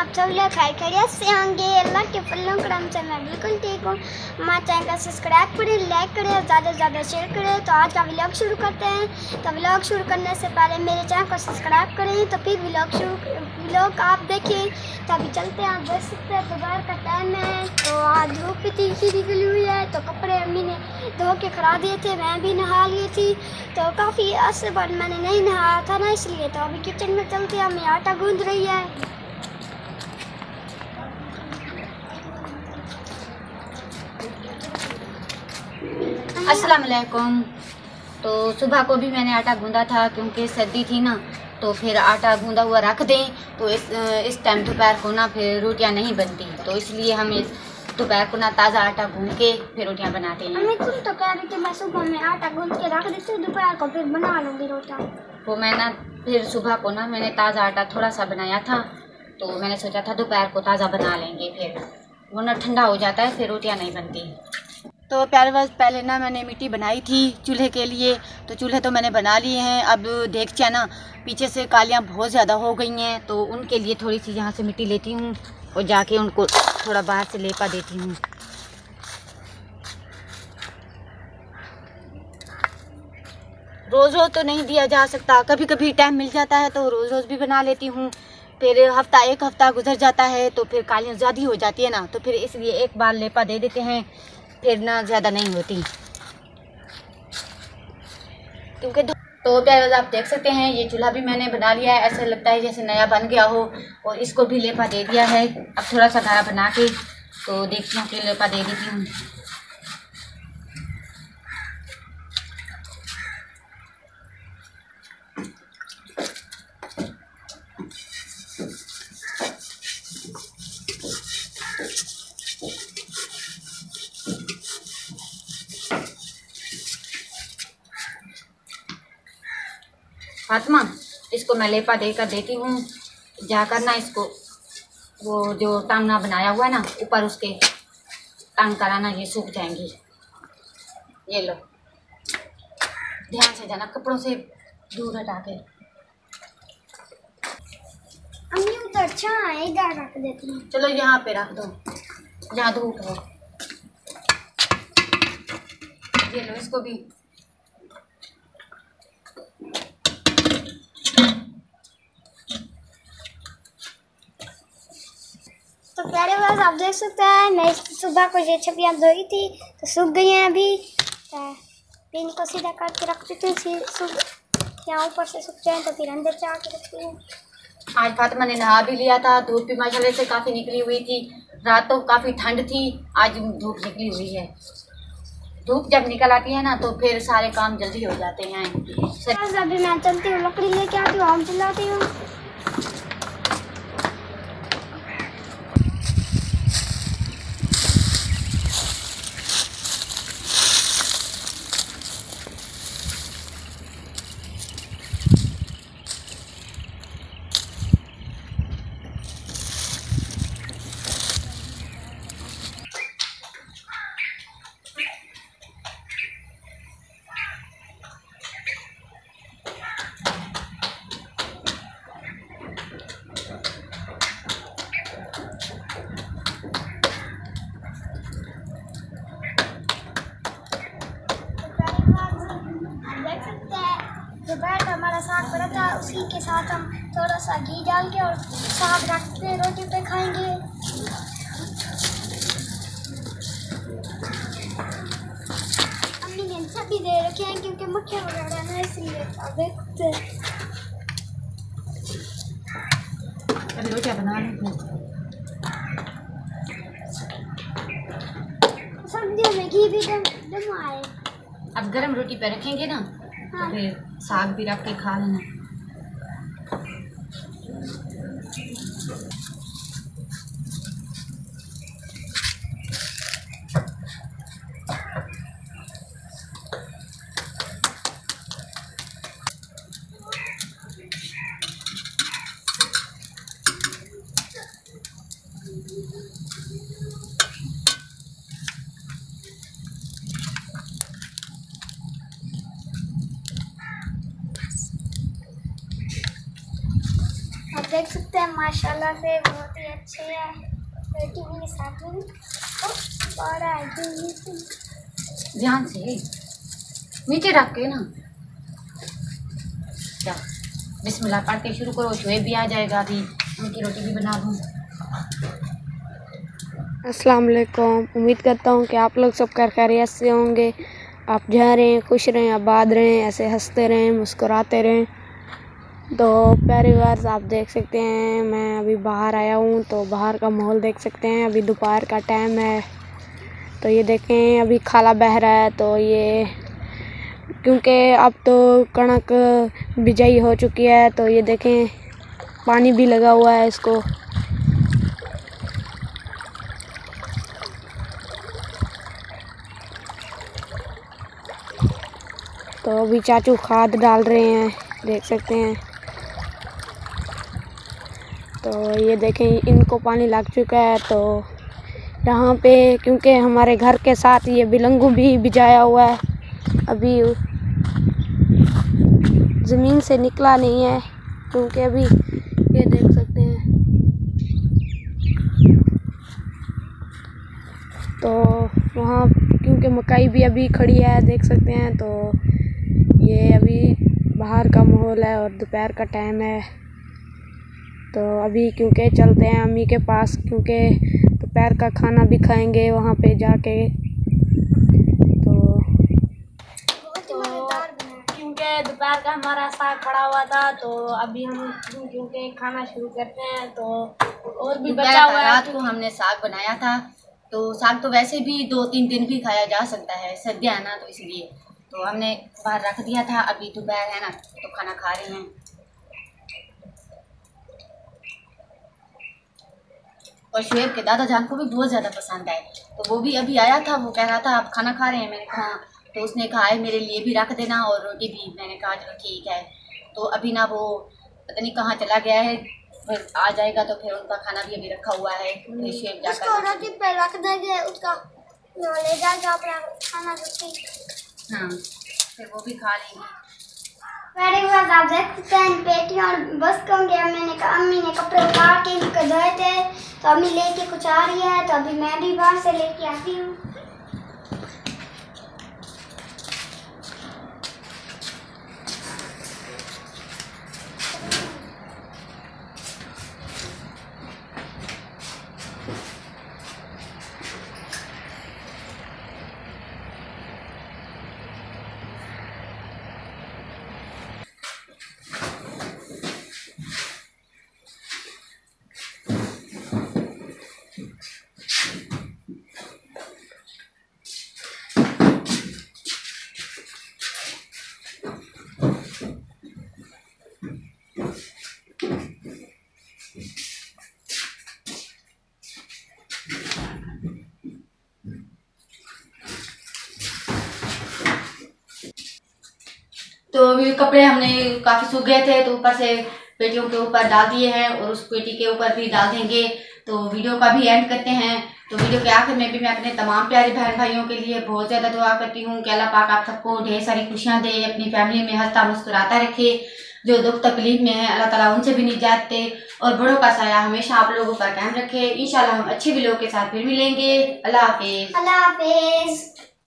आप सब लोग खैरियत से होंगे। अल्लाह के फजल करम से मैं बिल्कुल ठीक हूँ। हमारे चैनल को सब्सक्राइब करें, लाइक करें और ज़्यादा से ज़्यादा शेयर करें। तो आज का व्लॉग शुरू करते हैं। तो व्लॉग शुरू करने से पहले मेरे चैनल को सब्सक्राइब करें, तो फिर व्लॉग आप देखें। तो अभी चलते हैं। आप देख सकते हैं दोपहर का टाइम है, तो आज धूप भी तीखी निकली हुई है। तो कपड़े अम्मी ने धो के खड़ा दिए थे, मैं भी नहा ली थी। तो काफ़ी अर्से बाद मैंने नहीं नहाया था ना, इसलिए। तो अभी किचन में चलते हैं। अम्मी आटा गूंद रही है। अस्सलाम वालेकुम। तो सुबह को भी मैंने आटा गूंदा था, क्योंकि सर्दी थी ना, तो फिर आटा गूंदा हुआ रख दें तो इस टाइम दोपहर को ना फिर रोटियां नहीं बनती। तो इसलिए हम इस दोपहर को ना ताज़ा आटा गूंद के फिर रोटियां बनाते हैं। मम्मी तुम तो कह रही थी मैं सुबह में आटा गूंद के रख देती हूँ, दोपहर को फिर बना लूँगी रोटियां। तो मैं ना फिर सुबह को ना मैंने ताज़ा आटा थोड़ा सा बनाया था, तो मैंने सोचा था दोपहर को ताज़ा बना लेंगे, फिर वरना ठंडा हो जाता है, फिर रोटियाँ नहीं बनती। तो प्यारे बस पहले ना मैंने मिट्टी बनाई थी चूल्हे के लिए, तो चूल्हे तो मैंने बना लिए हैं। अब देखिए ना पीछे से कालियाँ बहुत ज़्यादा हो गई हैं, तो उनके लिए थोड़ी सी यहाँ से मिट्टी लेती हूँ और जाके उनको थोड़ा बाहर से लेपा देती हूँ। रोज़ रोज़ तो नहीं दिया जा सकता, कभी कभी टाइम मिल जाता है तो रोज़ रोज़ भी बना लेती हूँ। फिर एक हफ़्ता गुजर जाता है तो फिर कालियाँ ज़्यादा हो जाती है ना, तो फिर इसलिए एक बार लेपा दे देते हैं, फिर ना ज़्यादा नहीं होती। क्योंकि तो प्यारे आप देख सकते हैं ये चूल्हा भी मैंने बना लिया है, ऐसा लगता है जैसे नया बन गया हो। और इसको भी लेपा दे दिया है। अब थोड़ा सा गाढ़ा बना के तो देखती हूँ कि लेपा दे देती हूँ। फातिमा, इसको मैं लेपा देकर देती हूँ, जाकर ना इसको वो जो टांगना बनाया हुआ है ना ऊपर उसके टांग कराना, ये सूख जाएंगी। ये लो, ध्यान से जाना, कपड़ों से दूर हटा के। अम्मी तो अच्छा है, इधर रख देती हूँ। चलो यहाँ पे रख दो जहाँ धूप है। ये लो, इसको भी। तो प्यारे बात आप देख सकते हैं, मैं सुबह को ये छपियाँ धोई थी तो सूख गई हैं अभी। फिर इनको सीधा करके रख देती हूँ, यहाँ ऊपर से सूख जाए तो फिर अंदर से आके रखती हूँ। आज फातिमा ने नहा भी लिया था, धूप भी माशाल्लाह से काफ़ी निकली हुई थी। रात तो काफ़ी ठंड थी, आज धूप निकली हुई है। धूप जब निकल आती है ना तो फिर सारे काम जल्दी हो जाते हैं। अभी मैं चलती हूँ, लकड़ी लेके आती हूँ, आम चलाती हूँ। दोपहर का हमारा साग पड़ा था, उसी के साथ हम थोड़ा सा घी डाल के और साग रख के रोटी पे खाएंगे। अम्मी ने सब्जी दे रखे हैं क्योंकि मक्खियाँ वगैरह ना, इसलिए देखते रोटियाँ बना लें। सर्दियों में घी भी दम आए। अब गरम रोटी पे रखेंगे ना, हाँ। तो फिर साग भी रख के खा लेना। देख सकते हैं माशाल्लाह से बहुत ही बेटी भी साथ में बड़ा है। ध्यान से नीचे रख के ना, क्या बिस्मिल्लाह पढ़ के शुरू करो। शुएब भी आ जाएगा, अभी उनकी रोटी भी बना दूँ। अस्सलाम वालेकुम। उम्मीद करता हूँ कि आप लोग सब खैरियत से होंगे। आप जहाँ रहें खुश रहें, आबाद रहें, ऐसे हंसते रहें, मुस्कुराते रहें। तो प्यारे व्यूअर्स, आप देख सकते हैं मैं अभी बाहर आया हूँ, तो बाहर का माहौल देख सकते हैं। अभी दोपहर का टाइम है, तो ये देखें अभी खाला बह रहा है। तो ये क्योंकि अब तो कणक बिजाई हो चुकी है, तो ये देखें पानी भी लगा हुआ है इसको। तो अभी चाचू खाद डाल रहे हैं, देख सकते हैं। तो ये देखें इनको पानी लग चुका है। तो यहाँ पे क्योंकि हमारे घर के साथ ये बिलंगू भी बिजाया हुआ है, अभी ज़मीन से निकला नहीं है, क्योंकि अभी ये देख सकते हैं। तो वहाँ क्योंकि मकई भी अभी खड़ी है, देख सकते हैं। तो ये अभी बाहर का माहौल है और दोपहर का टाइम है। तो अभी क्योंकि चलते हैं अम्मी के पास, क्योंकि दोपहर का खाना भी खाएंगे वहाँ पे जाके। तो क्योंकि दोपहर का हमारा साग पड़ा हुआ था, तो अभी हम क्योंकि खाना शुरू करते हैं। तो और भी बचा हुआ है। रात को हमने साग बनाया था, तो साग तो वैसे भी 2-3 दिन भी खाया जा सकता है, सर्दियाँ है ना, तो इसलिए तो हमने बाहर रख दिया था। अभी दोपहर है ना, तो खाना खा रहे हैं। और शुएब के दादा जान को भी बहुत ज़्यादा पसंद है, तो वो भी अभी आया था। वो कह रहा था आप खाना खा रहे हैं, मैंने कहा तो उसने कहा है मेरे लिए भी रख देना और रोटी भी। मैंने कहा चलो ठीक है। तो अभी ना वो पता नहीं कहाँ चला गया है, फिर आ जाएगा तो फिर उनका खाना भी अभी रखा हुआ है। फिर शुएब जाकर रोटी पे रख देंगे, उसका ले जाएगा अपना खाना रोटी। हाँ, फिर वो भी खा लेंगे। मेरे बाद आप देख सकते हैं पेटी और बस होंगे। अम्मी ने कपड़े उतार के इनको धोए थे, तो अम्मी लेके कुछ आ रही है। तो अभी मैं भी बाहर से लेके आती हूँ। तो अभी कपड़े हमने काफ़ी सूख गए थे, तो ऊपर से पेटियों के ऊपर डाल दिए हैं और उस पेटी के ऊपर भी डाल देंगे। तो वीडियो का भी एंड करते हैं। तो वीडियो के आखिर में भी मैं अपने तमाम प्यारे बहन भाइयों के लिए बहुत ज़्यादा दुआ करती हूँ कि अल्लाह पाक आप सबको ढेर सारी खुशियाँ दे, अपनी फैमिली में हंसता मुस्कुराता रखे। जो दुख तकलीफ में है अल्लाह ताला उनसे भी निजात दे और बड़ों का साया हमेशा आप लोगों पर कायम रखे। इंशाल्लाह हम अच्छे वीडियो के साथ फिर मिलेंगे। अल्लाह हाफिज़। अल्लाह हाफिज़।